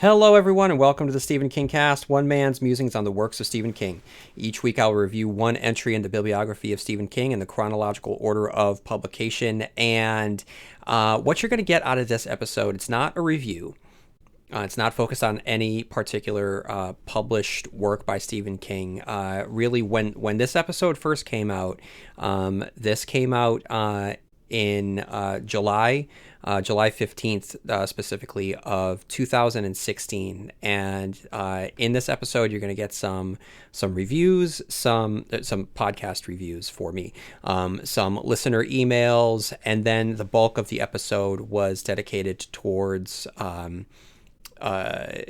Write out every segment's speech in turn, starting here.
Hello, everyone, and welcome to the Stephen King Cast, one man's musings on the works of Stephen King. Each week, I'll review one entry in the bibliography of Stephen King in the chronological order of publication. And what you're going to get out of this episode, it's not a review. It's not focused on any particular published work by Stephen King. Really, when this episode first came out, this came out in July 15th, specifically of 2016. And in this episode, you're going to get some reviews, some podcast reviews for me, some listener emails, and then the bulk of the episode was dedicated towards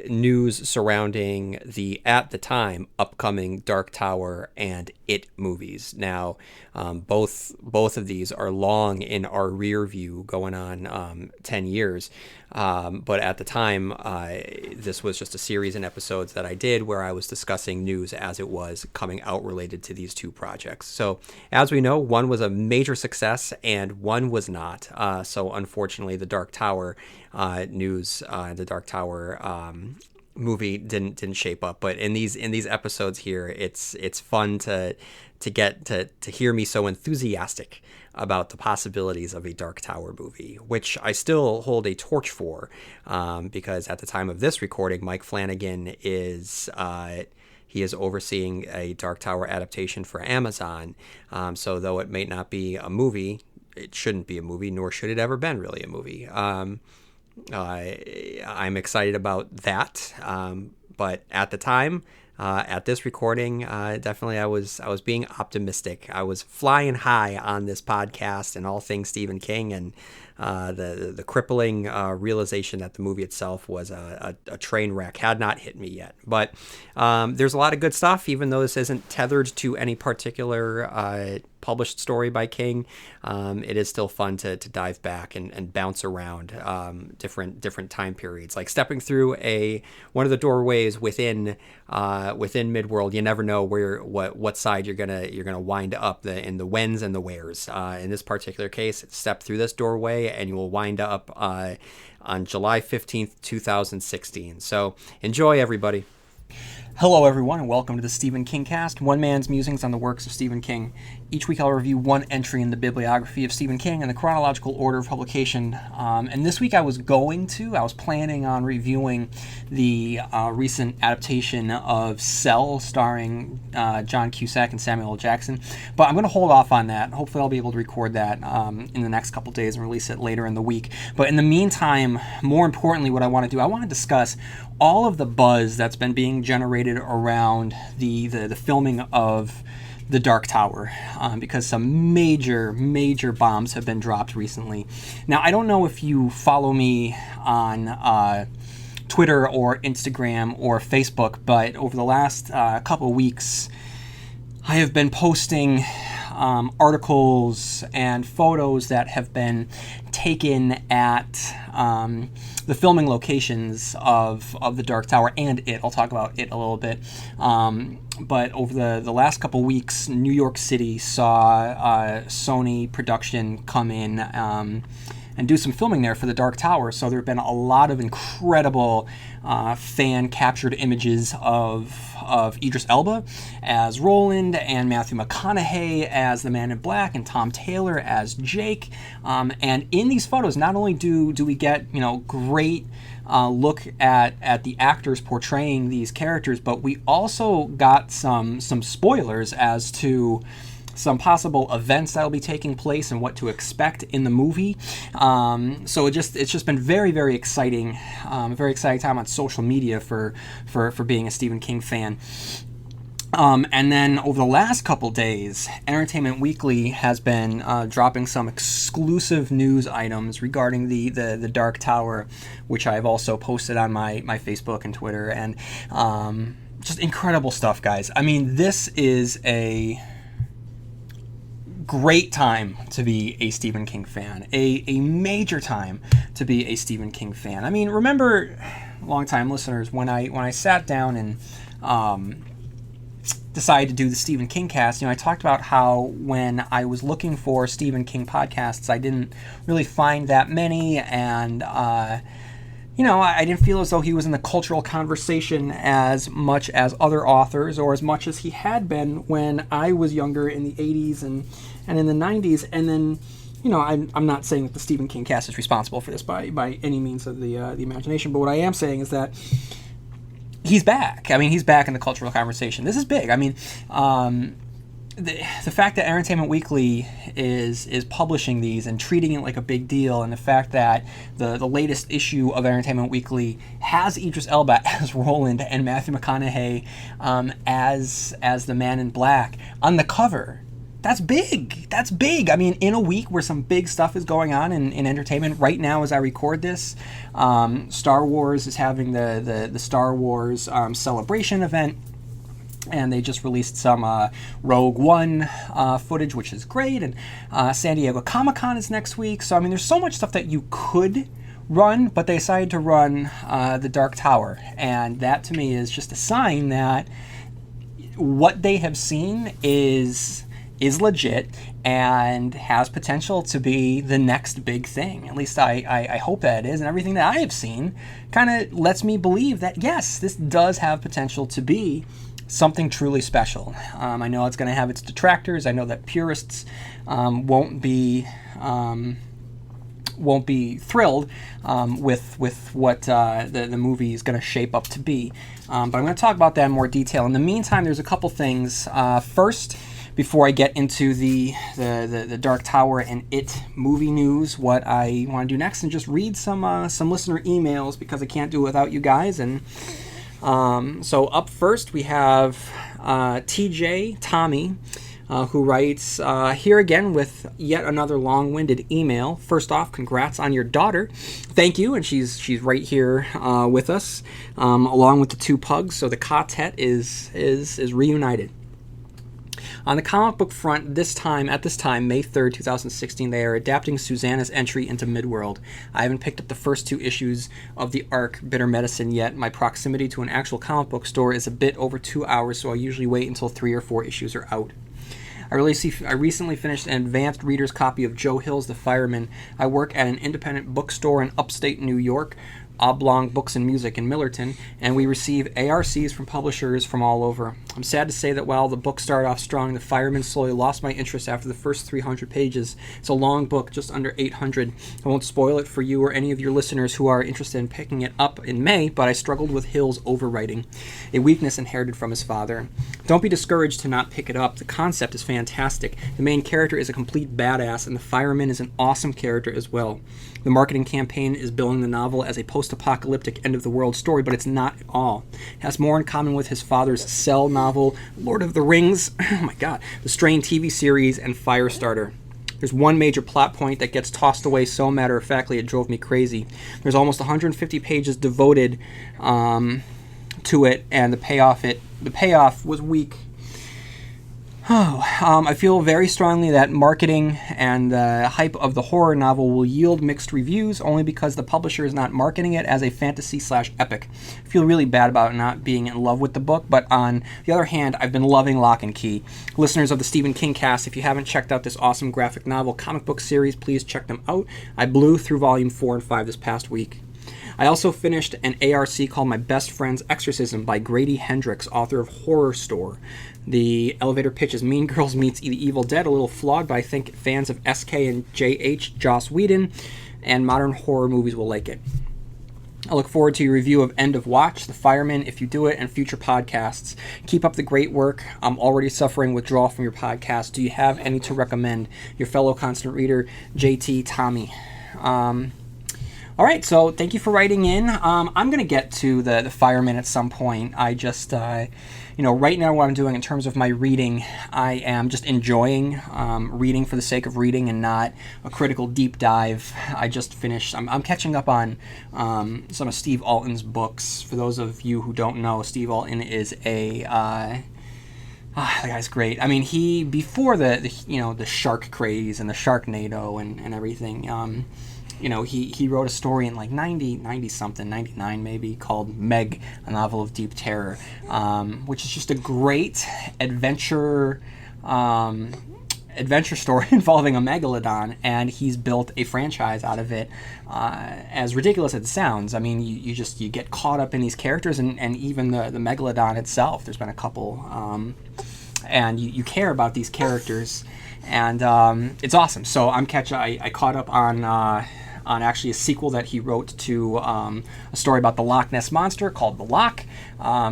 news surrounding the, at the time, upcoming Dark Tower and It movies. Now, both of these are long in our rear view, going on 10 years. But at the time, this was just a series in episodes that I did where I was discussing news as it was coming out related to these two projects. So as we know, one was a major success and one was not. So unfortunately, the Dark Tower news, the Dark Tower movie didn't shape up. But in these episodes here, it's fun to get to hear me so enthusiastic about the possibilities of a Dark Tower movie, which I still hold a torch for, because at the time of this recording, Mike Flanagan is he is overseeing a Dark Tower adaptation for Amazon. So though it may not be a movie, it shouldn't be a movie, nor should it ever been really a movie. I'm excited about that, but at the time, at this recording, definitely I was being optimistic. I was flying high on this podcast and all things Stephen King, and the crippling realization that the movie itself was a train wreck had not hit me yet. But there's a lot of good stuff, even though this isn't tethered to any particular published story by King. It is still fun to dive back and bounce around different time periods, like stepping through one of the doorways within Midworld. You never know what side you're gonna wind up in the whens and the wheres. In this particular case, step through this doorway and you will wind up on July 15th, 2016. So enjoy, everybody. Hello, everyone, and welcome to the Stephen King Cast, one man's musings on the works of Stephen King. Each week I'll review one entry in the bibliography of Stephen King in the chronological order of publication. And this week I was planning on reviewing the recent adaptation of Cell, starring John Cusack and Samuel L. Jackson. But I'm going to hold off on that. Hopefully I'll be able to record that in the next couple days and release it later in the week. But in the meantime, more importantly, what I want to do, I want to discuss all of the buzz that's been being generated around the filming of the Dark Tower, because some major bombs have been dropped recently. Now, I don't know if you follow me on Twitter or Instagram or Facebook, but over the last couple weeks, I have been posting articles and photos that have been taken at the filming locations of the Dark Tower and It. I'll talk about It a little bit. But over the last couple weeks, New York City saw Sony Production come in and do some filming there for the Dark Tower. So there have been a lot of incredible fan-captured images of Idris Elba as Roland, and Matthew McConaughey as the Man in Black, and Tom Taylor as Jake. And in these photos, not only do we get great look at the actors portraying these characters, but we also got some spoilers as to some possible events that will be taking place and what to expect in the movie. So it's just been very exciting, a very exciting time on social media for being a Stephen King fan. And then over the last couple days, Entertainment Weekly has been dropping some exclusive news items regarding the Dark Tower, which I've also posted on my Facebook and Twitter, and just incredible stuff, guys. I mean, this is a great time to be a Stephen King fan, a major time to be a Stephen King fan. I mean, remember, long-time listeners, when I sat down and decided to do the Stephen King cast, I talked about how when I was looking for Stephen King podcasts, I didn't really find that many, and I didn't feel as though he was in the cultural conversation as much as other authors, or as much as he had been when I was younger in the 80s and in the 90s. And then, I'm not saying that the Stephen King cast is responsible for this by any means of the imagination, but what I am saying is that he's back. I mean, he's back in the cultural conversation. This is big. I mean, the fact that Entertainment Weekly is publishing these and treating it like a big deal, and the fact that the latest issue of Entertainment Weekly has Idris Elba as Roland and Matthew McConaughey as the Man in Black on the cover. That's big. That's big. I mean, in a week where some big stuff is going on in entertainment right now as I record this, Star Wars is having the Star Wars celebration event. And they just released some Rogue One footage, which is great. And San Diego Comic-Con is next week. So, I mean, there's so much stuff that you could run, but they decided to run The Dark Tower. And that, to me, is just a sign that what they have seen is legit and has potential to be the next big thing. At least I hope that it is. And everything that I have seen kind of lets me believe that, yes, this does have potential to be something truly special. I know it's going to have its detractors. I know that purists won't be thrilled with what the movie is going to shape up to be. But I'm going to talk about that in more detail. In the meantime, there's a couple things. First, before I get into the Dark Tower and It movie news, what I want to do next and just read some listener emails, because I can't do it without you guys. And so up first we have TJ Tommy, who writes, here again with yet another long-winded email. First off, congrats on your daughter. Thank you, and she's right here with us, along with the two pugs. So the quartet is reunited. On the comic book front, at this time, May 3rd, 2016, they are adapting Susanna's entry into Midworld. I haven't picked up the first two issues of the arc Bitter Medicine yet. My proximity to an actual comic book store is a bit over 2 hours, so I usually wait until 3 or 4 issues are out. I recently finished an advanced reader's copy of Joe Hill's The Fireman. I work at an independent bookstore in upstate New York, Oblong Books and Music in Millerton, and we receive ARCs from publishers from all over. I'm sad to say that while the book started off strong, The Fireman slowly lost my interest after the first 300 pages. It's a long book, just under 800. I won't spoil it for you or any of your listeners who are interested in picking it up in May, but I struggled with Hill's overwriting, a weakness inherited from his father. Don't be discouraged to not pick it up. The concept is fantastic. The main character is a complete badass, and the fireman is an awesome character as well. The marketing campaign is billing the novel as a post-apocalyptic end-of-the-world story, but it's not at all. It has more in common with his father's Cell novel, Lord of the Rings, oh my god, the Strain TV series, and Firestarter. There's one major plot point that gets tossed away so matter-of-factly it drove me crazy. There's almost 150 pages devoted to it, and the payoff was weak. I feel very strongly that marketing and the hype of the horror novel will yield mixed reviews only because the publisher is not marketing it as a fantasy/epic. I feel really bad about not being in love with the book, but on the other hand, I've been loving Lock and Key. Listeners of the Stephen King cast, if you haven't checked out this awesome graphic novel comic book series, please check them out. I blew through volume 4 and 5 this past week. I also finished an ARC called My Best Friend's Exorcism by Grady Hendrix, author of Horror Store. The elevator pitch is Mean Girls meets The Evil Dead, a little flawed, but I think fans of SK and JH, Joss Whedon, and modern horror movies will like it. I look forward to your review of End of Watch, The Fireman, If You Do It, and future podcasts. Keep up the great work. I'm already suffering withdrawal from your podcast. Do you have any to recommend? Your fellow constant reader, JT Tommy. All right, so thank you for writing in. I'm going to get to the Fireman at some point. I just, right now what I'm doing in terms of my reading, I am just enjoying reading for the sake of reading and not a critical deep dive. I just finished, I'm catching up on some of Steve Alton's books. For those of you who don't know, Steve Alton is the guy's great. I mean, he, before the shark craze and the Sharknado and everything, he wrote a story in like 90-something, 99 maybe, called Meg, a novel of deep terror, which is just a great adventure adventure story involving a megalodon, and he's built a franchise out of it. As ridiculous as it sounds, I mean, you get caught up in these characters, and even the megalodon itself. There's been a couple, and you care about these characters, and it's awesome. So I caught up on actually a sequel that he wrote to a story about the Loch Ness Monster called The Loch.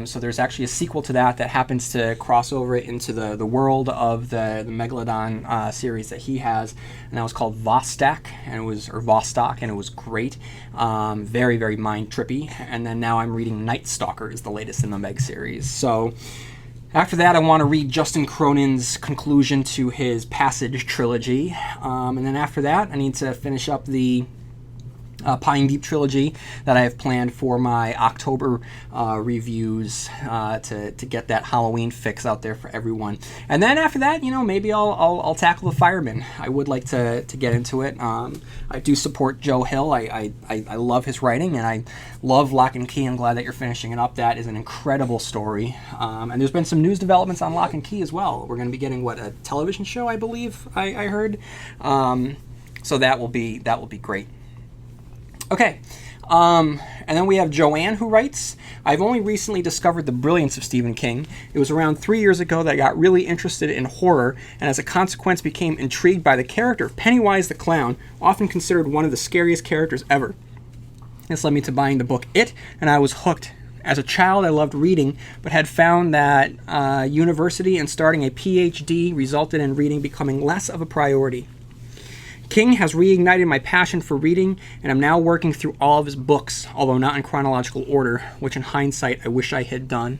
So there's actually a sequel to that happens to cross over into the world of the Megalodon series that he has, and that was called Vostok, and it was great. Very, very mind trippy. And then now I'm reading Night Stalker is the latest in the Meg series. So after that, I want to read Justin Cronin's conclusion to his Passage trilogy. And then after that, I need to finish up the Pine Deep trilogy that I have planned for my October reviews to get that Halloween fix out there for everyone. And then after that, maybe I'll tackle The Fireman. I would like to get into it. I do support Joe Hill. I love his writing, and I love Lock and Key. I'm glad that you're finishing it up. That is an incredible story. And there's been some news developments on Lock and Key as well. We're going to be getting a television show, I believe I heard. So that will be great. Okay, and then we have Joanne, who writes, I've only recently discovered the brilliance of Stephen King. It was around 3 years ago that I got really interested in horror, and as a consequence became intrigued by the character of Pennywise the Clown, often considered one of the scariest characters ever. This led me to buying the book It, and I was hooked. As a child, I loved reading, but had found that university and starting a PhD resulted in reading becoming less of a priority. King has reignited my passion for reading, and I'm now working through all of his books, although not in chronological order, which in hindsight I wish I had done.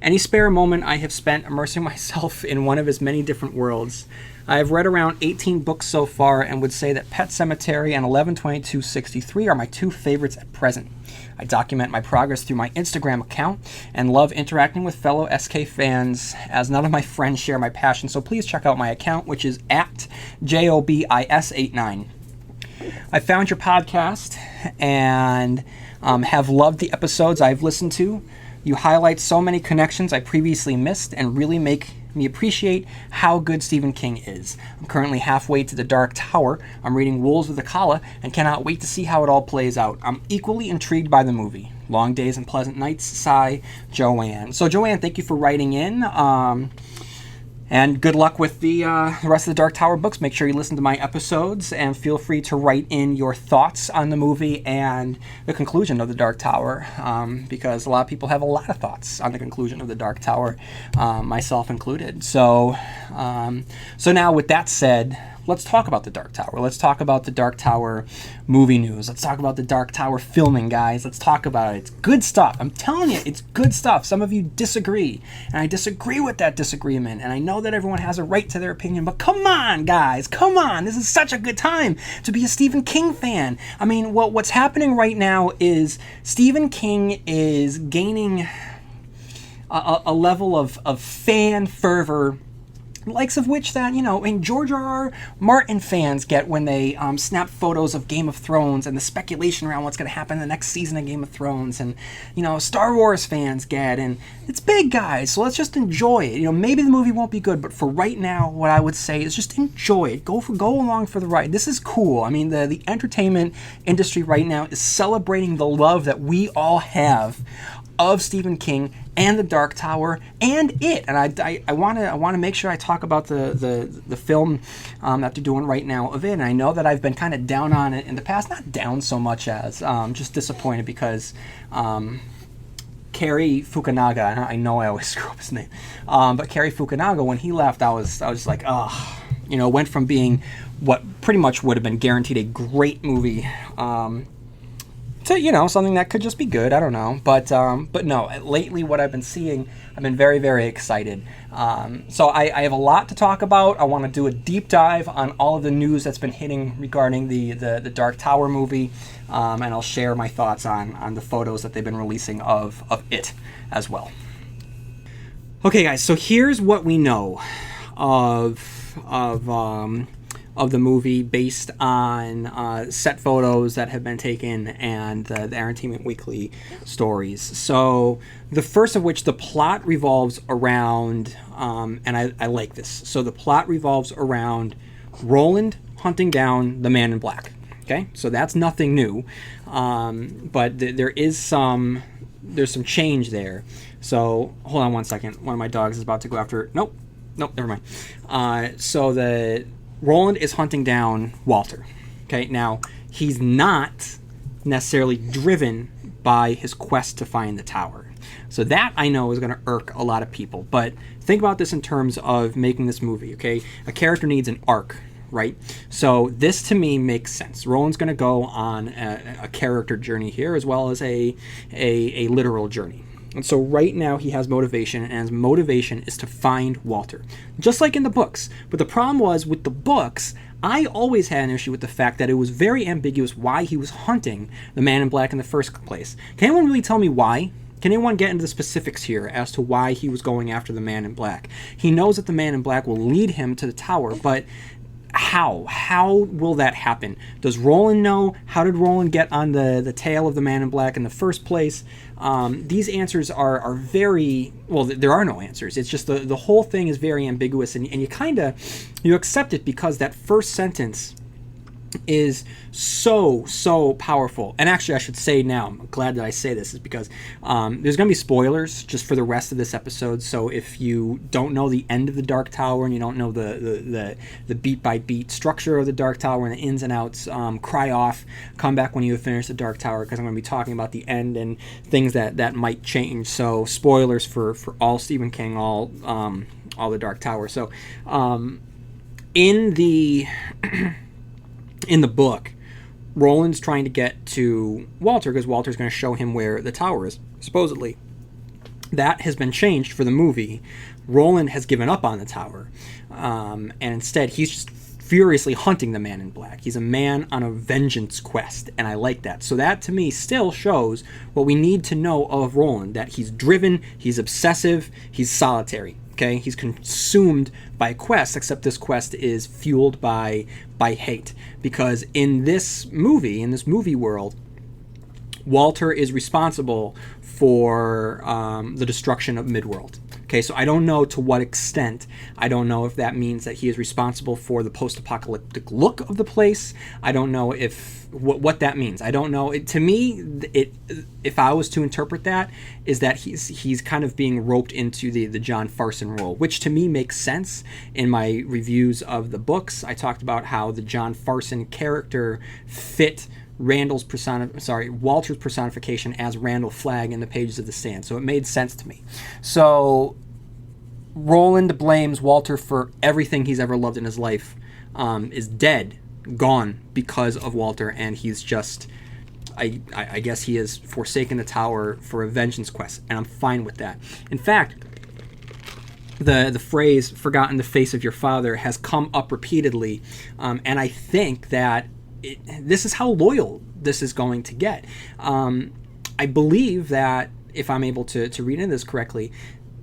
Any spare moment I have spent immersing myself in one of his many different worlds. I have read around 18 books so far and would say that Pet Sematary and 11/22/63 are my two favorites at present. I document my progress through my Instagram account and love interacting with fellow SK fans, as none of my friends share my passion, so please check out my account, which is at JOBIS89. I found your podcast and have loved the episodes I've listened to. You highlight so many connections I previously missed and really make me appreciate how good Stephen King is. I'm currently halfway to The Dark Tower. I'm reading Wolves with a Kala and cannot wait to see how it all plays out. I'm equally intrigued by the movie. Long days and pleasant nights, sigh, Joanne. So Joanne, thank you for writing in. And good luck with the rest of the Dark Tower books. Make sure you listen to my episodes and feel free to write in your thoughts on the movie and the conclusion of the Dark Tower, because a lot of people have a lot of thoughts on the conclusion of the Dark Tower, myself included. So now with that said, let's talk about the Dark Tower. Let's talk about the Dark Tower movie news. Let's talk about the Dark Tower filming, guys. Let's talk about it. It's good stuff. I'm telling you, it's good stuff. Some of you disagree, and I disagree with that disagreement, and I know that everyone has a right to their opinion, but come on, guys. Come on. This is such a good time to be a Stephen King fan. I mean, what's happening right now is Stephen King is gaining a level of fan fervor, likes of which that, and George R.R. Martin fans get when they snap photos of Game of Thrones and the speculation around what's going to happen in the next season of Game of Thrones, and, Star Wars fans get, and it's big, guys, so let's just enjoy it. Maybe the movie won't be good, but for right now, what I would say is just enjoy it. Go along for the ride. This is cool. I mean, the entertainment industry right now is celebrating the love that we all have of Stephen King and the Dark Tower and It, and I want to make sure I talk about the film that they're doing right now of It. And I know that I've been kind of down on it in the past, not down so much as just disappointed because Cary Fukunaga, I know I always screw up his name, but Cary Fukunaga, when he left, I was just like, went from being what pretty much would have been guaranteed a great movie to, something that could just be good. I don't know. But no, lately what I've been seeing, I've been very, very excited. So I have a lot to talk about. I want to do a deep dive on all of the news that's been hitting regarding the Dark Tower movie. And I'll share my thoughts on the photos that they've been releasing of It as well. Okay, guys, so here's what we know of of the movie based on set photos that have been taken and the Entertainment Weekly stories. So the first of which, the plot revolves around, and I like this. So the plot revolves around Roland hunting down the Man in Black. Okay, so that's nothing new, but there's some change there. So hold on one second. One of my dogs is about to go after. Nope, never mind. So the Roland is hunting down Walter. Okay, now he's not necessarily driven by his quest to find the tower. So that I know is going to irk a lot of people. But think about this in terms of making this movie. Okay, a character needs an arc, right? So this to me makes sense. Roland's going to go on a character journey here as well as a literal journey. And so right now he has motivation, and his motivation is to find Walter, just like in the books. But the problem was with the books, I always had an issue with the fact that it was very ambiguous why he was hunting the Man in Black in the first place. Can anyone really tell me why? Can anyone get into the specifics here as to why he was going after the Man in Black? He knows that the Man in Black will lead him to the tower, but how? How will that happen? Does Roland know? How did Roland get on the tail of the Man in Black in the first place? These answers are very, well, there are no answers. It's just the whole thing is very ambiguous, and you accept it because that first sentence is so powerful. And actually, I should say now, I'm glad that I say this, is because there's going to be spoilers just for the rest of this episode. So if you don't know the end of the Dark Tower and you don't know the beat by beat structure of the Dark Tower and the ins and outs, cry off, come back when you have finished the Dark Tower, because I'm going to be talking about the end and things that might change. So spoilers for all Stephen King, all the Dark Tower. So in the in the book, Roland's trying to get to Walter because Walter's going to show him where the tower is, supposedly. That has been changed for the movie. Roland has given up on the tower, and instead he's just furiously hunting the Man in Black. He's a man on a vengeance quest, and I like that. So that, to me, still shows what we need to know of Roland, that he's driven, he's obsessive, he's solitary. Okay, he's consumed by a quest, except this quest is fueled by hate. Because in this movie world, Walter is responsible for the destruction of Midworld. Okay, so I don't know to what extent. I don't know if that means that he is responsible for the post-apocalyptic look of the place. I don't know what that means. I don't know. To me, if I was to interpret that, is that he's kind of being roped into the John Farson role, which to me makes sense. In my reviews of the books, I talked about how the John Farson character fit Walter's personification as Randall Flagg in the pages of The Stand. So it made sense to me. So Roland blames Walter for everything he's ever loved in his life, is dead, gone because of Walter, and he's just, I guess he has forsaken the tower for a vengeance quest, and I'm fine with that. In fact, the phrase "forgotten the face of your father" has come up repeatedly, and I think that this is how loyal this is going to get. I believe that, if I'm able to read into this correctly,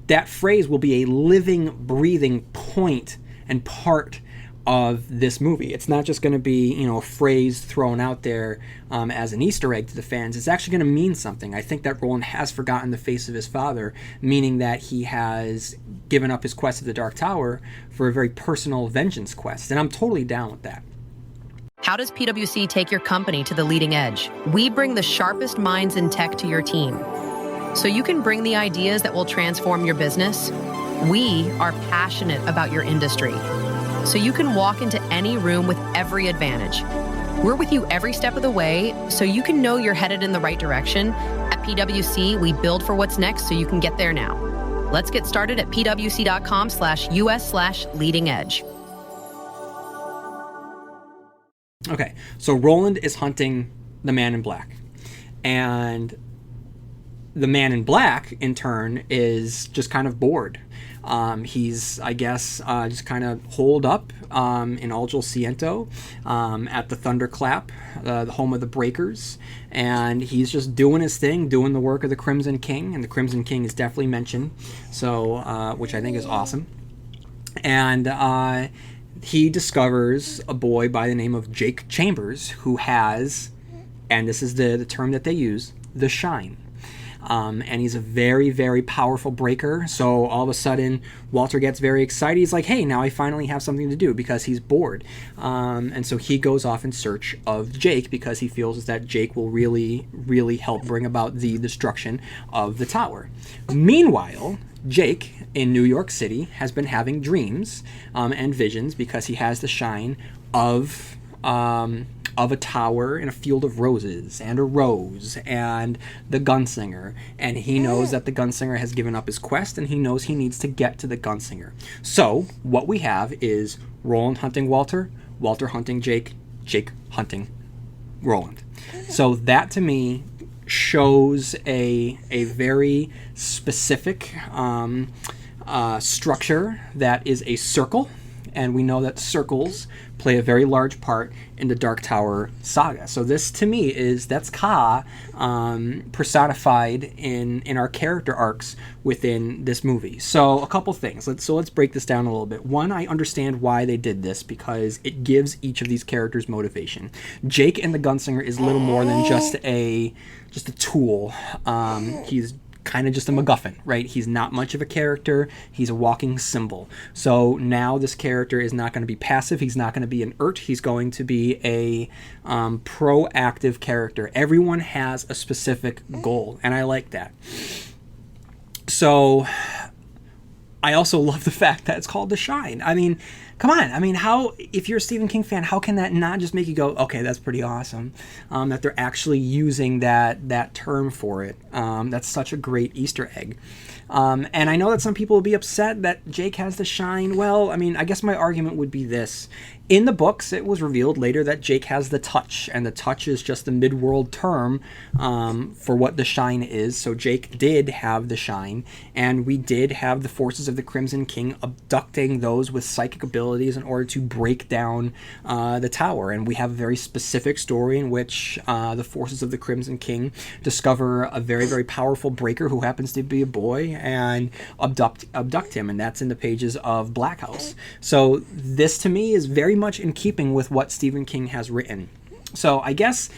that phrase will be a living, breathing point and part of this movie. It's not just going to be, a phrase thrown out there as an Easter egg to the fans. It's actually going to mean something. I think that Roland has forgotten the face of his father, meaning that he has given up his quest of the Dark Tower for a very personal vengeance quest, and I'm totally down with that. How does PwC take your company to the leading edge? We bring the sharpest minds in tech to your team, so you can bring the ideas that will transform your business. We are passionate about your industry, so you can walk into any room with every advantage. We're with you every step of the way, so you can know you're headed in the right direction. At PwC, we build for what's next so you can get there now. Let's get started at pwc.com/us/leading edge. Okay, so Roland is hunting the Man in Black, and the Man in Black, in turn, is just kind of bored. He's, I guess, just kind of holed up in Algel Ciento at the Thunderclap, the home of the Breakers, and he's just doing his thing, doing the work of the Crimson King, and the Crimson King is definitely mentioned, so which I think is awesome. And he discovers a boy by the name of Jake Chambers who has, and this is the term that they use, the shine. And he's a very, very powerful breaker. So all of a sudden, Walter gets very excited. He's like, hey, now I finally have something to do, because he's bored. And so he goes off in search of Jake, because he feels that Jake will really, really help bring about the destruction of the tower. Meanwhile, Jake in New York City has been having dreams and visions, because he has the shine of a tower in a field of roses and a rose and the gunslinger, and he knows that the gunslinger has given up his quest, and he knows he needs to get to the gunslinger. So what we have is Roland hunting Walter, Walter hunting Jake, Jake hunting Roland. So that to me shows a very specific structure that is a circle, and we know that circles play a very large part in the Dark Tower saga. So this, to me, that's Ka personified in our character arcs within this movie. So a couple things. Let's break this down a little bit. One, I understand why they did this, because it gives each of these characters motivation. Jake in the Gunslinger is little more than just a tool. He's kind of just a MacGuffin, right? He's not much of a character. He's a walking symbol. So now this character is not going to be passive. He's not going to be inert. He's going to be a proactive character. Everyone has a specific goal, and I like that. So I also love the fact that it's called The Shine. I mean, come on. I mean, how, if you're a Stephen King fan, how can that not just make you go, okay, that's pretty awesome, that they're actually using that term for it. That's such a great Easter egg. And I know that some people will be upset that Jake has the shine. Well, I mean, I guess my argument would be this. In the books, it was revealed later that Jake has the touch, and the touch is just a mid-world term for what the shine is. So Jake did have the shine, and we did have the forces of the Crimson King abducting those with psychic abilities in order to break down the tower. And we have a very specific story in which the forces of the Crimson King discover a very, very powerful breaker who happens to be a boy and abduct him, and that's in the pages of Black House. So this, to me, is very much in keeping with what Stephen King has written. So I guess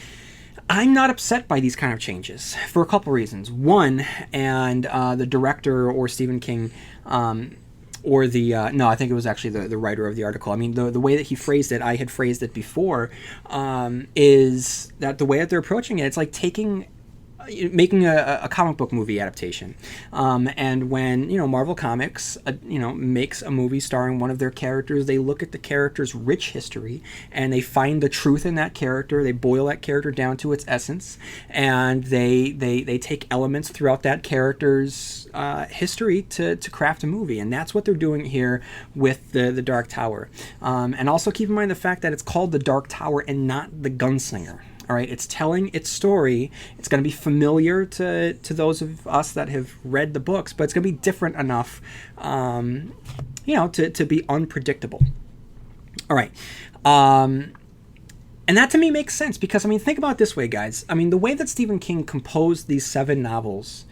I'm not upset by these kind of changes for a couple reasons. One, and the director or Stephen King, or no, I think it was actually the writer of the article. I mean, the way that he phrased it, I had phrased it before, is that the way that they're approaching it, it's like making a comic book movie adaptation. And when, Marvel Comics, makes a movie starring one of their characters, they look at the character's rich history and they find the truth in that character. They boil that character down to its essence, and they take elements throughout that character's history to craft a movie. And that's what they're doing here with the Dark Tower. And also keep in mind the fact that it's called the Dark Tower and not the Gunslinger. All right, it's telling its story. It's going to be familiar to those of us that have read the books, but it's going to be different enough, to be unpredictable. All right. And that to me makes sense because, think about it this way, guys. The way that Stephen King composed these 7 novels,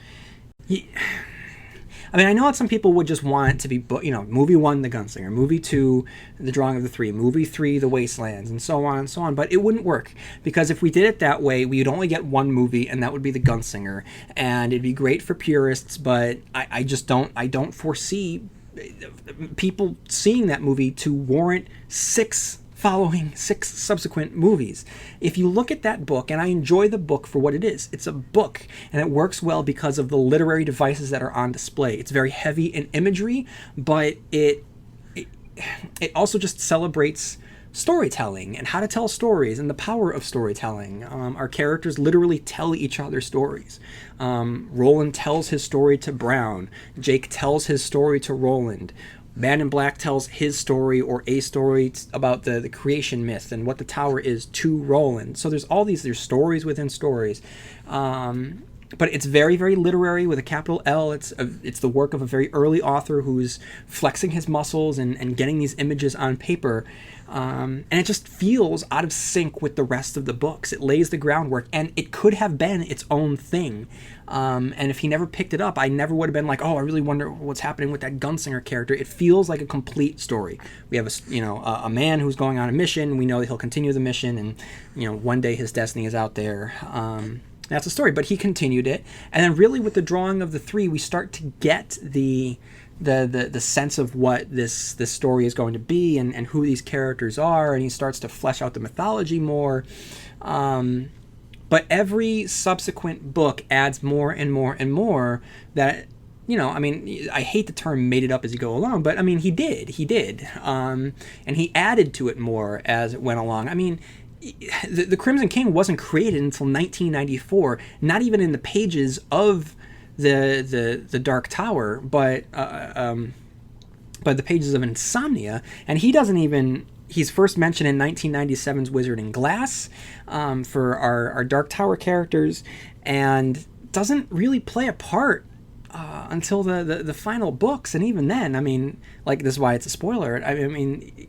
I know that some people would just want it to be, movie 1, The Gunslinger, movie 2, The Drawing of the Three, movie 3, The Wastelands, and so on and so on. But it wouldn't work because if we did it that way, we'd only get one movie, and that would be The Gunslinger. And it'd be great for purists, but I don't foresee people seeing that movie to warrant 6 subsequent movies. If you look at that book, and I enjoy the book for what it is, it's a book, and it works well because of the literary devices that are on display. It's very heavy in imagery, but it also just celebrates storytelling and how to tell stories and the power of storytelling. Our characters literally tell each other stories. Roland tells his story to Brown. Jake tells his story to Roland. Man in Black tells his story or a story about the creation myth and what the tower is to Roland. So there's stories within stories. And but it's very, very literary with a capital L. It's the work of a very early author who's flexing his muscles and getting these images on paper. And it just feels out of sync with the rest of the books. It lays the groundwork, and it could have been its own thing. And if he never picked it up, I never would have been like, oh, I really wonder what's happening with that gunslinger character. It feels like a complete story. We have a man who's going on a mission. We know that he'll continue the mission, and one day his destiny is out there. That's a story, but he continued it, and then really with the drawing of the three, we start to get the sense of what this story is going to be and who these characters are, and he starts to flesh out the mythology more. But every subsequent book adds more and more and more that, I hate the term made it up as you go along, but he did. And he added to it more as it went along. The Crimson King wasn't created until 1994, not even in the pages of the Dark Tower, but the pages of Insomnia, and he's first mentioned in 1997's Wizard in Glass for our Dark Tower characters, and doesn't really play a part until the final books, and even then, this is why it's a spoiler.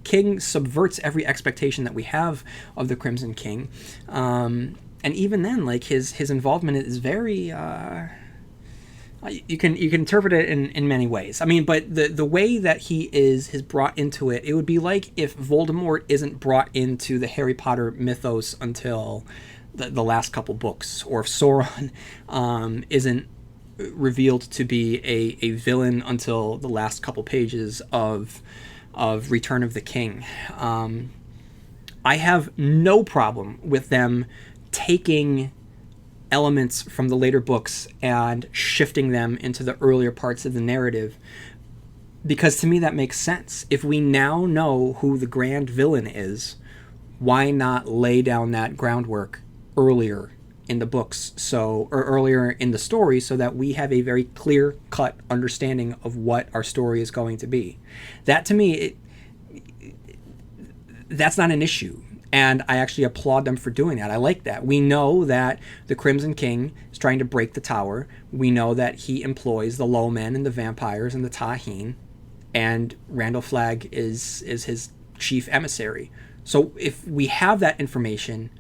King subverts every expectation that we have of the Crimson King, and even then, his involvement is very. You can interpret it in many ways. But the way that he is brought into it, it would be like if Voldemort isn't brought into the Harry Potter mythos until the last couple books, or if Sauron isn't revealed to be a villain until the last couple pages of Return of the King. I have no problem with them taking elements from the later books and shifting them into the earlier parts of the narrative, because to me that makes sense. If we now know who the grand villain is, why not lay down that groundwork earlier in the books, or earlier in the story, so that we have a very clear-cut understanding of what our story is going to be? That, to me, that's not an issue. And I actually applaud them for doing that. I like that. We know that the Crimson King is trying to break the tower. We know that he employs the low men and the vampires and the Taheen. And Randall Flagg is his chief emissary. So if we have that information,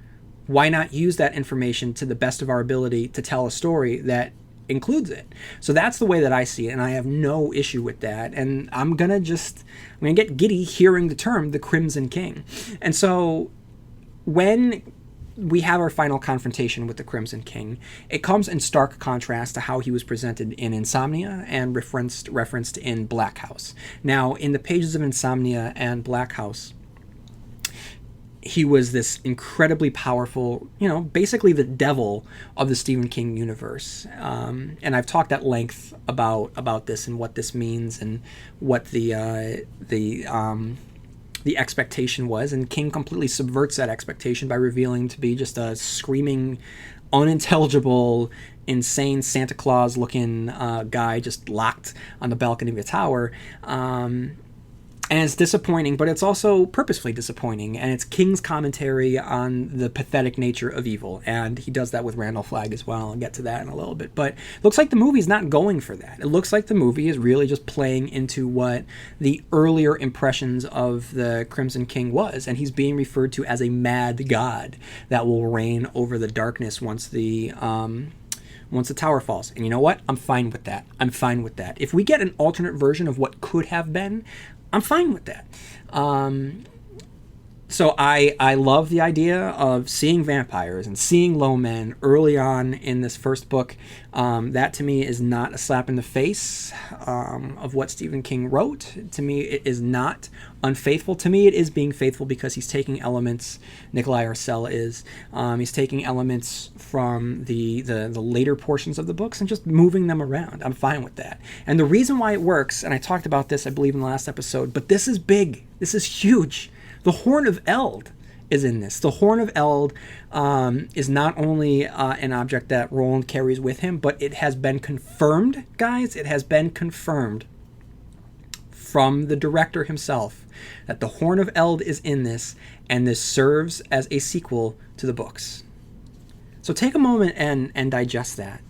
why not use that information to the best of our ability to tell a story that includes it? So that's the way that I see it, and I have no issue with that. And I'm gonna get giddy hearing the term the Crimson King. And so when we have our final confrontation with the Crimson King, it comes in stark contrast to how he was presented in Insomnia and referenced in Black House. Now, in the pages of Insomnia and Black House, he was this incredibly powerful, basically the devil of the Stephen King universe. And I've talked at length about this and what this means and what the expectation was. And King completely subverts that expectation by revealing to be just a screaming, unintelligible, insane Santa Claus-looking guy just locked on the balcony of a tower. And it's disappointing, but it's also purposefully disappointing. And it's King's commentary on the pathetic nature of evil. And he does that with Randall Flagg as well. I'll get to that in a little bit. But it looks like the movie's not going for that. It looks like the movie is really just playing into what the earlier impressions of the Crimson King was. And he's being referred to as a mad god that will reign over the darkness once the tower falls. And you know what? I'm fine with that. If we get an alternate version of what could have been, I'm fine with that. So I love the idea of seeing vampires and seeing low men early on in this first book. That to me is not a slap in the face of what Stephen King wrote. To me, it is not unfaithful. To me, it is being faithful because he's taking elements, Nikolai Arcel is, he's taking elements from the later portions of the books and just moving them around. I'm fine with that. And the reason why it works, and I talked about this, I believe, in the last episode, but this is big. This is huge. The Horn of Eld is in this. The Horn of Eld is not only an object that Roland carries with him, but it has been confirmed, guys. It has been confirmed from the director himself that the Horn of Eld is in this, and this serves as a sequel to the books. So take a moment and digest that.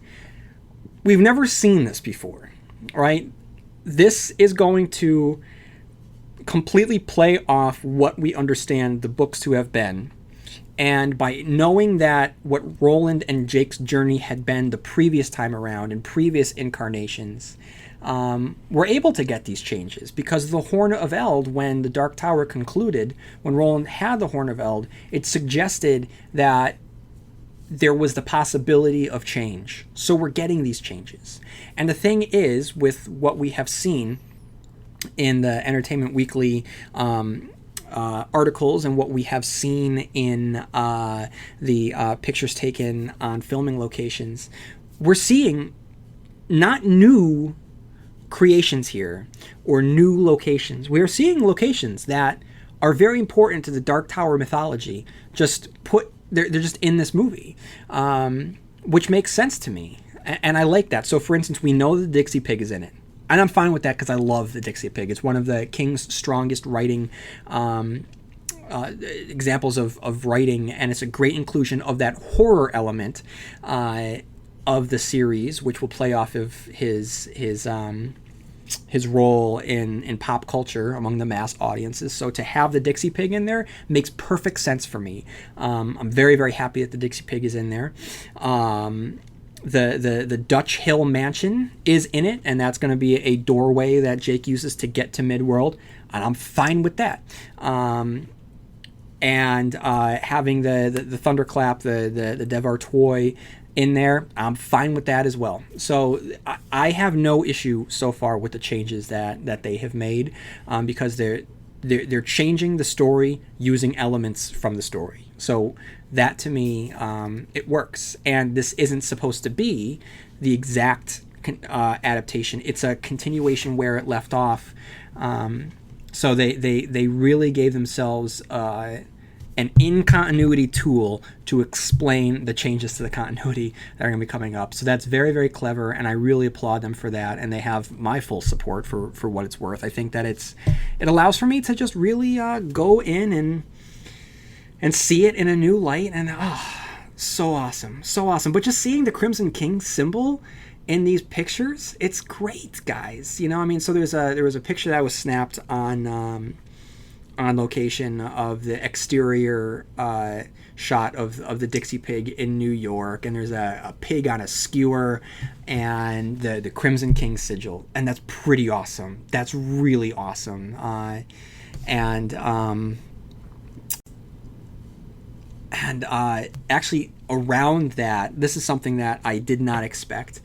we've never seen this before, right? This is going to completely play off what we understand the books to have been. And by knowing that what Roland and Jake's journey had been the previous time around in previous incarnations, we're able to get these changes because the Horn of Eld, when the Dark Tower concluded, when Roland had the Horn of Eld, it suggested that there was the possibility of change. So we're getting these changes. And the thing is, with what we have seen in the Entertainment Weekly articles and what we have seen in the pictures taken on filming locations, we're seeing not new creations here or new locations. We're seeing locations that are very important to the Dark Tower mythology. They're just in this movie, which makes sense to me, and I like that. So, for instance, we know the Dixie Pig is in it. And I'm fine with that because I love the Dixie Pig. It's one of the King's strongest writing examples of writing, and it's a great inclusion of that horror element of the series, which will play off of his role in pop culture among the mass audiences. So to have the Dixie Pig in there makes perfect sense for me. I'm very, very happy that the Dixie Pig is in there. The Dutch Hill Mansion is in it, and that's going to be a doorway that Jake uses to get to Midworld, and I'm fine with that. And having the Thunderclap, the Devartoy in there, I'm fine with that as well. So I have no issue so far with the changes that they have made, because they're changing the story using elements from the story. So that, to me, it works. And this isn't supposed to be the exact adaptation. It's a continuation where it left off. So they really gave themselves an in-continuity tool to explain the changes to the continuity that are going to be coming up. So that's very, very clever, and I really applaud them for that, and they have my full support for what it's worth. I think that it allows for me to just really go in and see it in a new light, and so awesome. But just seeing the Crimson King symbol in these pictures, it's great, guys. You know, I mean, so there was a picture that was snapped on location of the exterior shot of the Dixie Pig in New York, and there's a pig on a skewer and the Crimson King sigil, and that's pretty awesome. That's really awesome. And actually around that, this is something that I did not expect.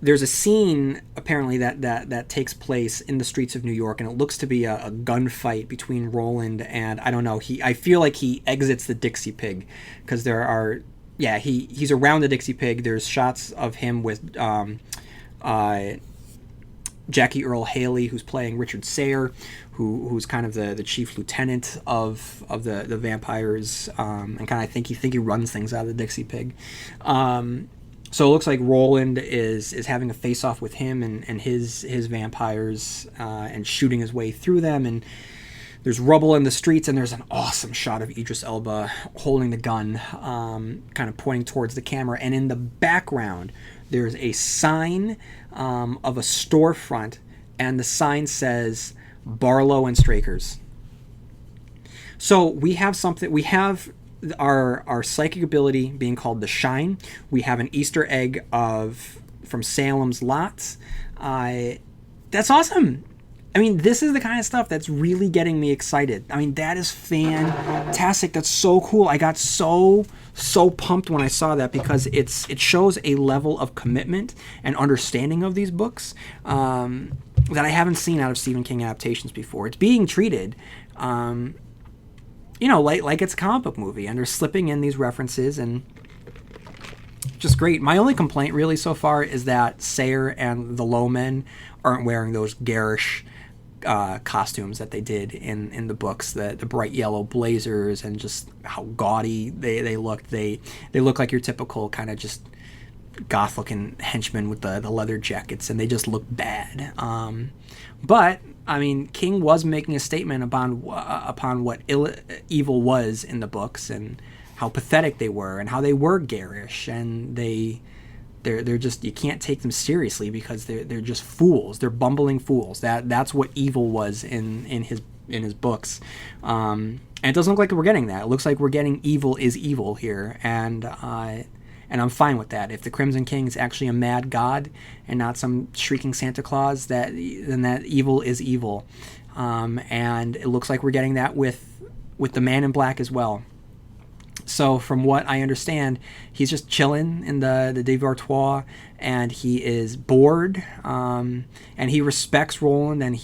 There's a scene apparently that takes place in the streets of New York, and it looks to be a gunfight between Roland and, I don't know, I feel like he exits the Dixie Pig, because he's around the Dixie Pig. There's shots of him with Jackie Earle Haley, who's playing Richard Sayre, who's kind of the chief lieutenant of the vampires, and kind of I think he runs things out of the Dixie Pig. So it looks like Roland is having a face-off with him and his vampires, and shooting his way through them, and there's rubble in the streets, and there's an awesome shot of Idris Elba holding the gun, kind of pointing towards the camera, and in the background there's a sign of a storefront, and the sign says Barlow and Strakers. So we have our psychic ability being called the Shine. We have an Easter egg from Salem's Lot. That's awesome. I mean, this is the kind of stuff that's really getting me excited. I mean, that is fantastic. That's so cool. I got so pumped when I saw that, because it shows a level of commitment and understanding of these books that I haven't seen out of Stephen King adaptations before. It's being treated like it's a comic book movie, and they're slipping in these references, and just great. My only complaint really so far is that Sayre and the Low Men aren't wearing those garish costumes that they did in the books, the bright yellow blazers, and just how gaudy they looked. They look like your typical kind of just goth looking henchmen with the leather jackets, and they just look bad. But I mean, King was making a statement upon what evil was in the books, and how pathetic they were, and how they were garish, and they they're just, you can't take them seriously because they're just fools. They're bumbling fools. That's what evil was in his books. And it doesn't look like we're getting that. It looks like we're getting evil is evil here, and I'm fine with that. If the Crimson King is actually a mad god and not some shrieking Santa Claus, then that evil is evil. And it looks like we're getting that with the Man in Black as well. So from what I understand, he's just chilling in the Devortoir, and he is bored, and he respects Roland, and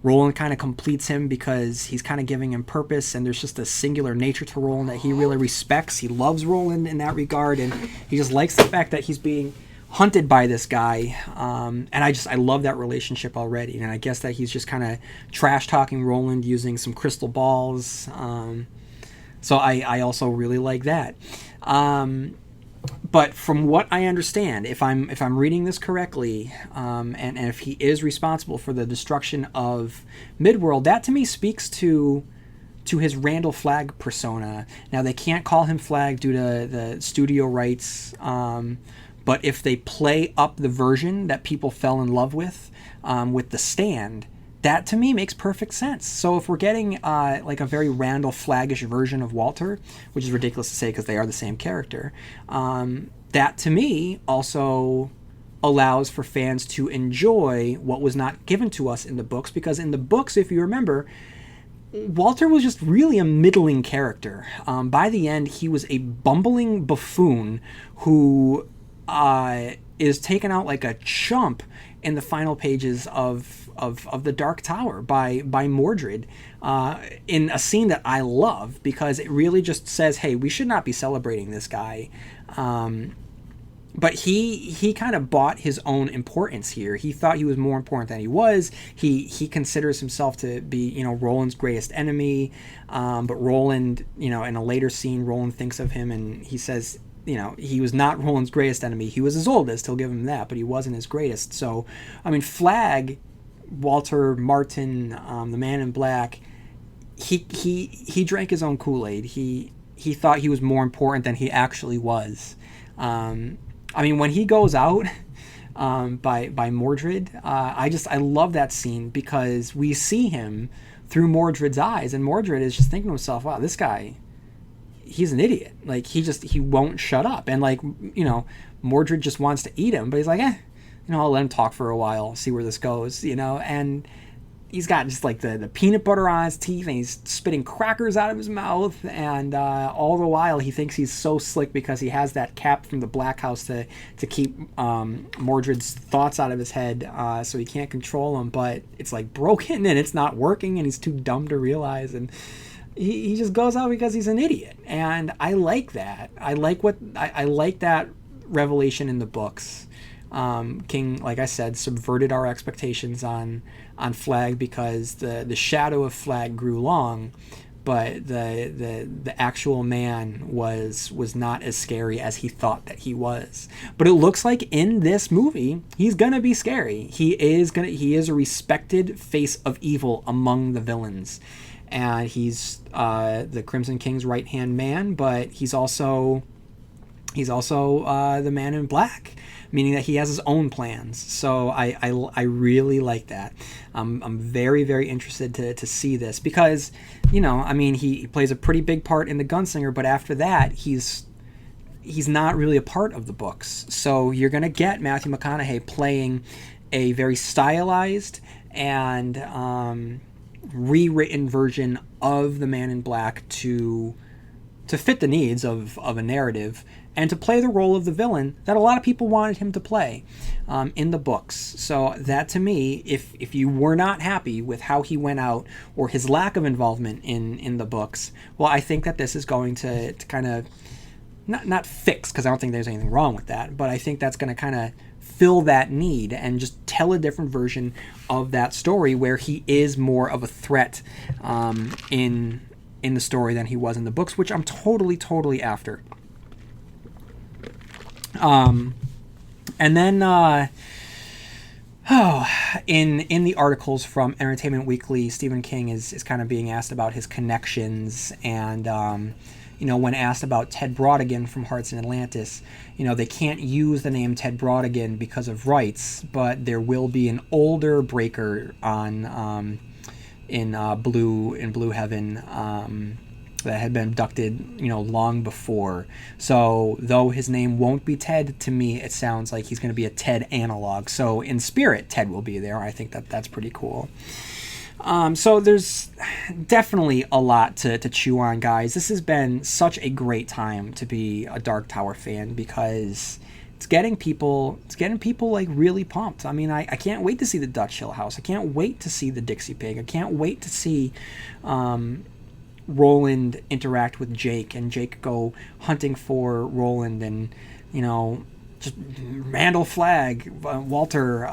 Roland kind of completes him because he's kind of giving him purpose, and there's just a singular nature to Roland that he really respects. He loves Roland in that regard, and he just likes the fact that he's being hunted by this guy, and I love that relationship already. And I guess that he's just kind of trash talking Roland using some crystal balls. So I also really like that. But from what I understand, if I'm reading this correctly, and if he is responsible for the destruction of Midworld, that to me speaks to his Randall Flagg persona. Now, they can't call him Flagg due to the studio rights, but if they play up the version that people fell in love with The Stand, that to me makes perfect sense. So if we're getting like a very Randall Flaggish version of Walter, which is ridiculous to say because they are the same character, that to me also allows for fans to enjoy what was not given to us in the books, because in the books, if you remember, Walter was just really a middling character. By the end, he was a bumbling buffoon who is taken out like a chump in the final pages of the Dark Tower by Mordred, in a scene that I love because it really just says, hey, we should not be celebrating this guy. But he kind of bought his own importance here. He thought he was more important than he was. He considers himself to be, Roland's greatest enemy. But Roland, in a later scene, Roland thinks of him and he says, he was not Roland's greatest enemy. He was his oldest, he'll give him that, but he wasn't his greatest. So, Flagg, Walter Martin, the Man in Black, he drank his own Kool-Aid. He thought he was more important than he actually was. When he goes out by Mordred, I love that scene because we see him through Mordred's eyes, and Mordred is just thinking to himself, wow, this guy, he's an idiot. Like, he won't shut up. And Mordred just wants to eat him, but he's like, I'll let him talk for a while, see where this goes, and he's got just like the peanut butter on his teeth, and he's spitting crackers out of his mouth, and all the while he thinks he's so slick because he has that cap from the Black House to keep Mordred's thoughts out of his head, so he can't control them, but it's like broken and it's not working, and he's too dumb to realize, and he just goes out because he's an idiot. And I like that. I like that revelation in the books. King, like I said, subverted our expectations on Flagg because the shadow of Flagg grew long, but the actual man was not as scary as he thought that he was. But it looks like in this movie he's gonna be scary. He is a respected face of evil among the villains, and he's the Crimson King's right hand man, but he's also the Man in Black, meaning that he has his own plans. So I really like that. I'm very, very interested to see this because, he plays a pretty big part in The Gunslinger, but after that, he's not really a part of the books. So you're going to get Matthew McConaughey playing a very stylized and rewritten version of the Man in Black to fit the needs of a narrative, and to play the role of the villain that a lot of people wanted him to play in the books. So that, to me, if you were not happy with how he went out or his lack of involvement in the books, well, I think that this is going to kind of not fix, because I don't think there's anything wrong with that, but I think that's going to kind of fill that need and just tell a different version of that story where he is more of a threat in the story than he was in the books, which I'm totally after. And then in the articles from Entertainment Weekly, Stephen King is kind of being asked about his connections and when asked about Ted Brautigan from Hearts in Atlantis, they can't use the name Ted Brautigan because of rights, but there will be an older Breaker on in Blue Heaven that had been abducted, long before. So though his name won't be Ted, to me it sounds like he's going to be a Ted analog. So in spirit, Ted will be there. I think that's pretty cool. So there's definitely a lot to chew on, guys. This has been such a great time to be a Dark Tower fan because it's getting people like really pumped. I mean, I can't wait to see the Dutch Hill House. I can't wait to see the Dixie Pig. I can't wait to see Roland interact with Jake and Jake go hunting for Roland and, just Randall Flagg, Walter,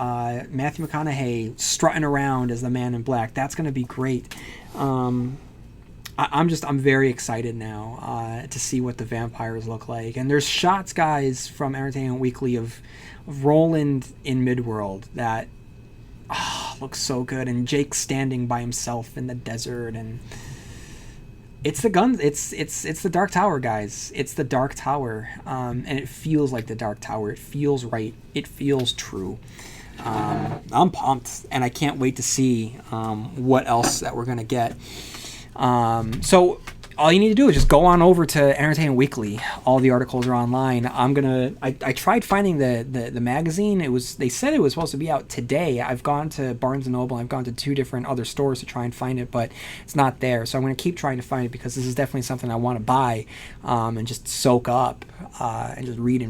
Matthew McConaughey strutting around as the Man in Black. That's going to be great. I'm very excited now to see what the vampires look like. And there's shots, guys, from Entertainment Weekly of Roland in Midworld that looks so good. And Jake standing by himself in the desert, and it's the guns. It's the Dark Tower, guys. It's the Dark Tower, and it feels like the Dark Tower. It feels right. It feels true. I'm pumped, and I can't wait to see what else that we're gonna get. So all you need to do is just go on over to Entertainment Weekly. All the articles are online. I tried finding the magazine. They said it was supposed to be out today. I've gone to Barnes & Noble. I've gone to 2 different other stores to try and find it, but it's not there. So I'm going to keep trying to find it because this is definitely something I want to buy and just soak up and just read.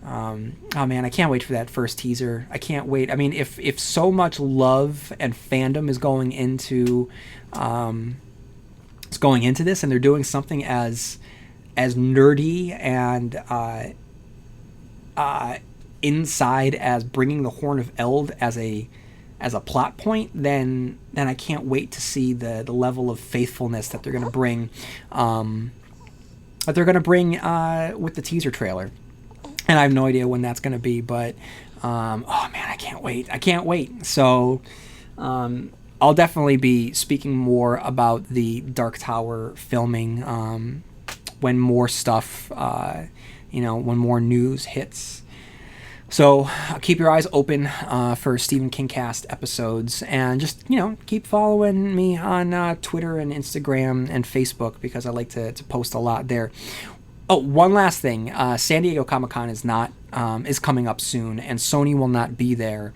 Oh man, I can't wait for that first teaser. I can't wait. I mean, if so much love and fandom is going into this, and they're doing something as nerdy and inside as bringing the Horn of Eld as a plot point, then I can't wait to see the level of faithfulness that they're going to bring with the teaser trailer. And I have no idea when that's going to be, but oh man, I can't wait. So I'll definitely be speaking more about the Dark Tower filming when more stuff, when more news hits. So keep your eyes open for StephenKingcast episodes, and just, keep following me on Twitter and Instagram and Facebook because I like to post a lot there. Oh, one last thing. San Diego Comic-Con is coming up soon, and Sony will not be there.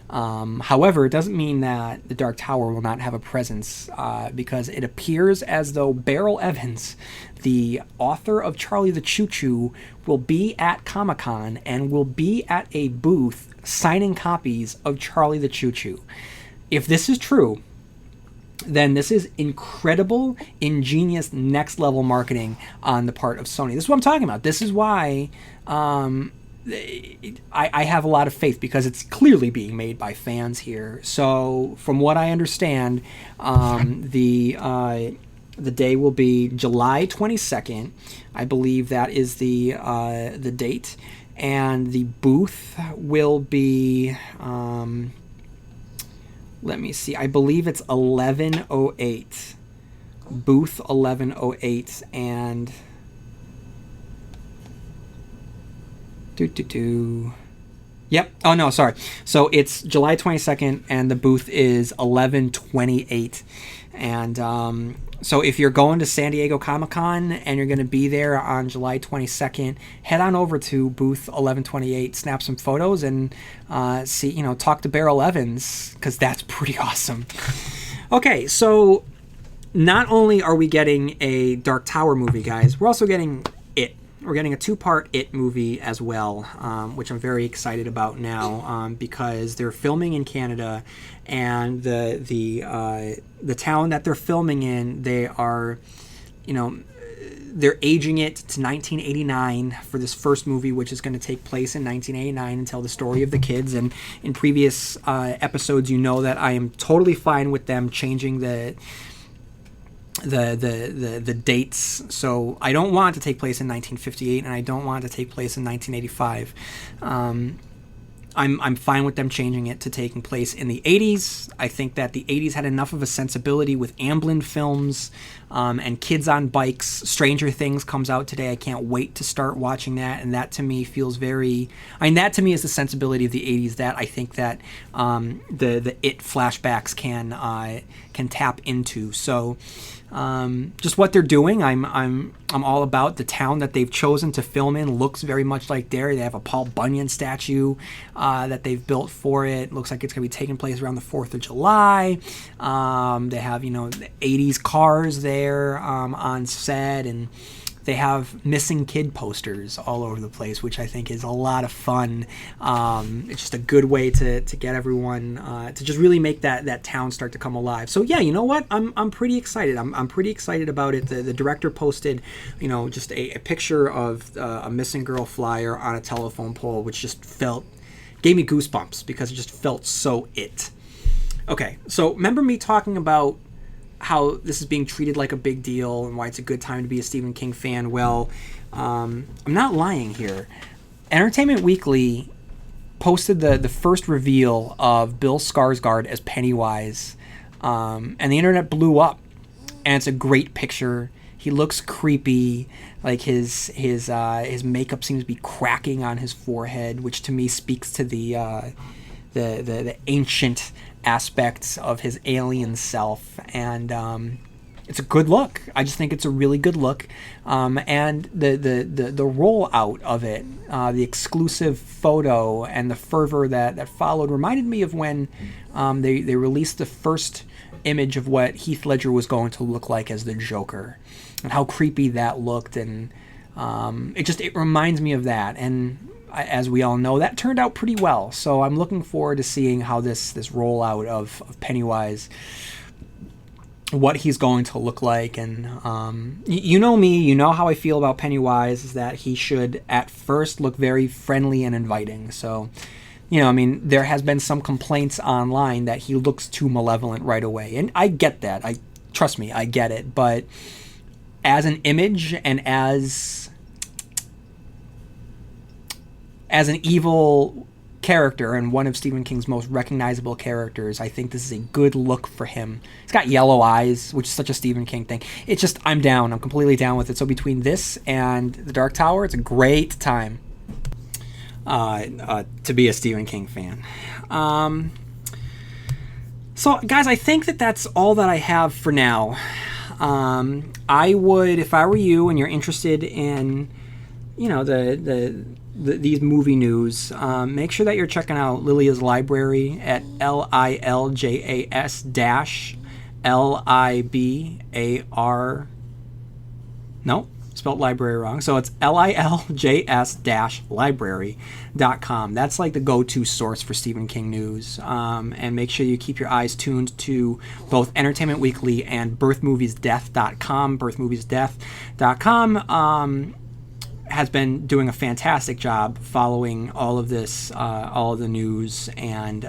However, it doesn't mean that the Dark Tower will not have a presence because it appears as though Beryl Evans, the author of Charlie the Choo Choo, will be at Comic-Con and will be at a booth signing copies of Charlie the Choo Choo. If this is true, then this is incredible, ingenious, next-level marketing on the part of Sony. This is what I'm talking about. This is why I have a lot of faith, because it's clearly being made by fans here. So, from what I understand, the day will be July 22nd. I believe that is the date, and the booth will be. Let me see. I believe it's 1108. Booth 1108, and Yep. Oh no, sorry. So it's July 22nd, and the booth is 1128. And so if you're going to San Diego Comic-Con and you're going to be there on July 22nd, head on over to booth 1128, snap some photos, and see, talk to Beryl Evans, because that's pretty awesome. Okay, so not only are we getting a Dark Tower movie, guys, we're also getting It. We're getting a 2-part It movie as well, which I'm very excited about now, because they're filming in Canada, and the town that they're filming in, they are, they're aging it to 1989 for this first movie, which is going to take place in 1989 and tell the story of the kids. And in previous episodes, that I am totally fine with them changing the dates. So I don't want it to take place in 1958, and I don't want it to take place in 1985. I'm fine with them changing it to taking place in the 80s. I think that the 80s had enough of a sensibility with Amblin films and kids on bikes. Stranger Things comes out today. I can't wait to start watching that. And that to me feels very... that to me is the sensibility of the 80s that I think that the It flashbacks can tap into. So... just what they're doing, I'm all about. The town that they've chosen to film in looks very much like Derry. They have a Paul Bunyan statue that they've built for it. Looks like it's going to be taking place around the 4th of July. They have, the 80s cars there on set, and they have missing kid posters all over the place, which I think is a lot of fun. It's just a good way to get everyone to just really make that town start to come alive. So yeah, you know what? I'm pretty excited. I'm pretty excited about it. The director posted, just a picture of a missing girl flyer on a telephone pole, which just gave me goosebumps because it just felt so it. Okay, so remember me talking about how this is being treated like a big deal and why it's a good time to be a Stephen King fan? Well, I'm not lying here. Entertainment Weekly posted the first reveal of Bill Skarsgård as Pennywise, and the internet blew up. And it's a great picture. He looks creepy. Like his makeup seems to be cracking on his forehead, which to me speaks to the ancient aspects of his alien self, and it's a good look. I just think it's a really good look, and the rollout of it, the exclusive photo and the fervor that followed reminded me of when they released the first image of what Heath Ledger was going to look like as the Joker, and how creepy that looked, and it reminds me of that. And as we all know, that turned out pretty well. So I'm looking forward to seeing how this rollout of Pennywise, what he's going to look like. And you know me, you know how I feel about Pennywise, is that he should at first look very friendly and inviting. So, there has been some complaints online that he looks too malevolent right away. And I get that. Trust me, I get it. But as an image and as an evil character and one of Stephen King's most recognizable characters, I think this is a good look for him. He's got yellow eyes, which is such a Stephen King thing. It's just, I'm down. I'm completely down with it. So between this and The Dark Tower, it's a great time to be a Stephen King fan. So, guys, I think that's all that I have for now. I would, if I were you and you're interested in, these movie news, make sure that you're checking out Lilia's Library at LILJAS-LIBAR. No, spelled library wrong. So it's LILJS-library.com. That's like the go-to source for Stephen King news. And make sure you keep your eyes tuned to both Entertainment Weekly and birthmoviesdeath.com. Birthmoviesdeath.com has been doing a fantastic job following all of this, all of the news, and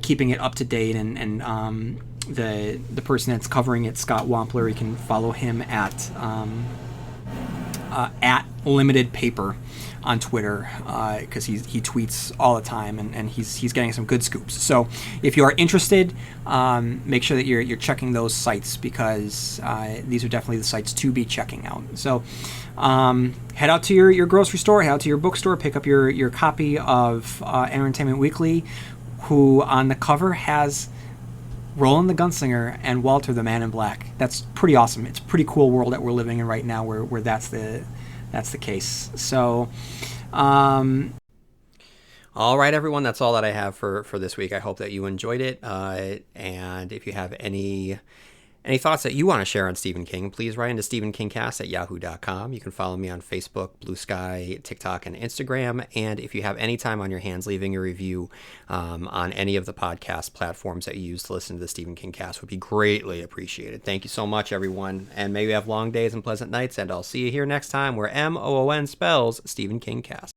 keeping it up to date. And the person that's covering it, Scott Wampler, you can follow him at Limited Paper on Twitter, because he tweets all the time, and he's getting some good scoops. So if you are interested, make sure that you're checking those sites, because these are definitely the sites to be checking out. So head out to your grocery store, head out to your bookstore, pick up your copy of Entertainment Weekly, who on the cover has Roland the Gunslinger and Walter the Man in Black. That's pretty awesome. It's a pretty cool world that we're living in right now, where that's the case. So, all right, everyone, that's all that I have for this week. I hope that you enjoyed it. And if you have any thoughts that you want to share on Stephen King, please write into stephenkingcast at yahoo.com. You can follow me on Facebook, Blue Sky, TikTok, and Instagram. And if you have any time on your hands, leaving a review on any of the podcast platforms that you use to listen to the Stephen King cast would be greatly appreciated. Thank you so much, everyone. And may you have long days and pleasant nights. And I'll see you here next time, where MOON spells Stephen King cast.